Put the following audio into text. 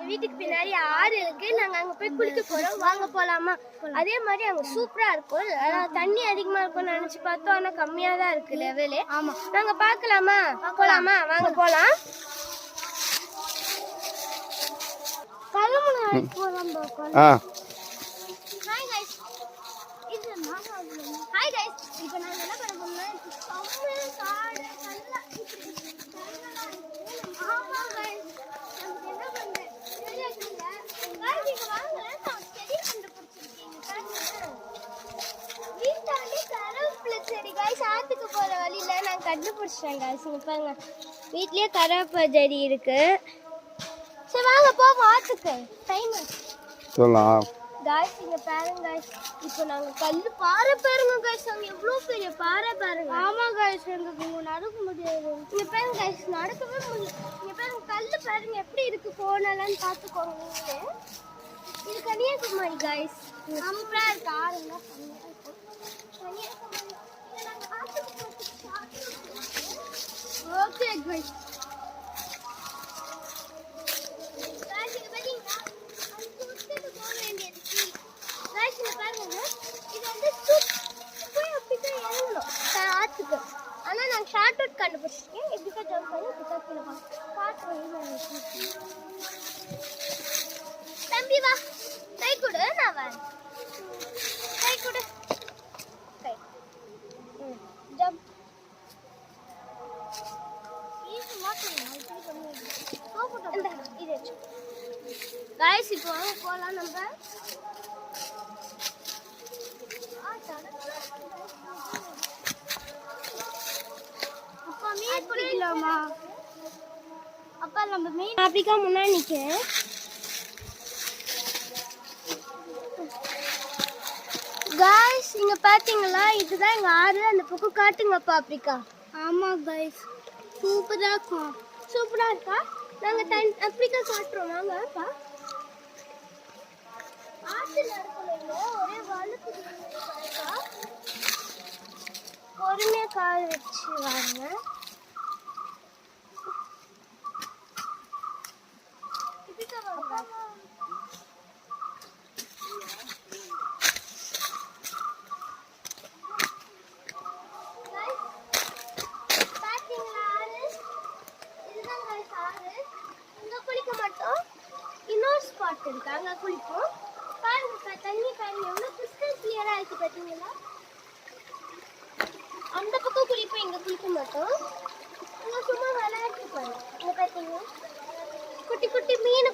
வீட்டுக்கு பின்னாடி ஆறு இருக்கு. நாங்க அங்க போய் குளிக்க போறோம். வாங்க போலாமா? அதே மாதிரி அங்க சூப்பரா இருக்கும். தண்ணி அதிகமா இருக்கும்னு நினைச்சு பார்த்தோம், ஆனா கம்மியா தான் இருக்கு லெவலு. ஆமா, நாங்க பாக்கலாமா? போலாமா? வாங்க போலாம். ஹாய் கைஸ், இப்போ நாங்க என்ன பண்ண போறோம்னா காடு நல்லா ஆமா கைஸ், நம்ம என்ன பண்றேன் தெரியாதுங்க கைஸ். இங்க வாங்க, நான் செடி கண்டுபிடிச்சிருக்கேன். வீட்டாண்டி கருவேப்பிலை செடி கைஸ். ஆத்துக்கு போற வழியில நான் கண்டுபிடிச்சிட்டேன் கைஸ். இங்க பாருங்க, வீட்லயே கருவேப்பிலை செடி இருக்கு. சரி வாங்க போவோம் ஆத்துக்கு. டைம் சொல்லலாம் गाइस, இங்க பாருங்க गाइस, இப்போ நாங்க கல்லு பாறை பாருங்க गाइस. அங்க எவ்வளவு பெரிய பாறை பாருங்க. ஆமா गाइस, எங்களுக்கு நடக்க முடியாது. இங்க பாருங்க गाइस, நடக்கவே முடியல. இங்க பாருங்க கல்லு பாருங்க எப்படி இருக்கு. போனலாம் பாத்துக்கோங்க நீங்க. இது கன்னியாகுமரி गाइस. சூப்பரா இருக்கு. ஆறுங்க செம்மையா இருக்கு. கன்னியாகுமரி இங்க நாங்க ஆத்துக்கு போறோம். Okay guys. ஆனா நான் ஷார்ட் அவுட் கண்டுபிடிச்சிருக்கேன். எப்படிக்கா ஜம்ப் பண்ணி இப்படிக்கா கீழே காட்டுறேன். தம்பி வா, கை கொடு, நான் வரேன். கை கொடு, கை ஜம்ப். गाइस, இப்போ வாங்க போலாம் நம்ம. அப்பா மீன் பிடிக்கலாமா? அப்பா நம்ம மீன் அப்படிக்கா முன்னாடி நிற்கிறேன். गाइस, இங்க பாத்தீங்களா, இதுதான் எங்க ஆறு. அந்த பக்கம் காட்டுங்கப்பா அப்படிக்கா. ஆமா गाइस, சூப்பரா இருக்கும். சூப்பரா இருக்கா? நாங்க அப்படிக்கா காட்டுறோம். வாங்கப்பா. ஆத்துல இருக்கணும், ஒரே வழுக்கு. பொறுமையா கால் வச்சு வாங்க. இன்னொரு ஸ்பாட் இருக்கு, அங்க குளிப்போம். பாருங்க தண்ணி பாருங்க எவ்வளவு கிறிஸ்டல் கிளியரா இருக்கு பாத்தீங்களா? அந்த பக்கம் குளிப்போம், இங்க குளிக்க மாட்டோம். இங்க சும்மா விளையாட்டு போறோம். இங்க பாத்தீங்கன்னா குட்டி குட்டி மீன்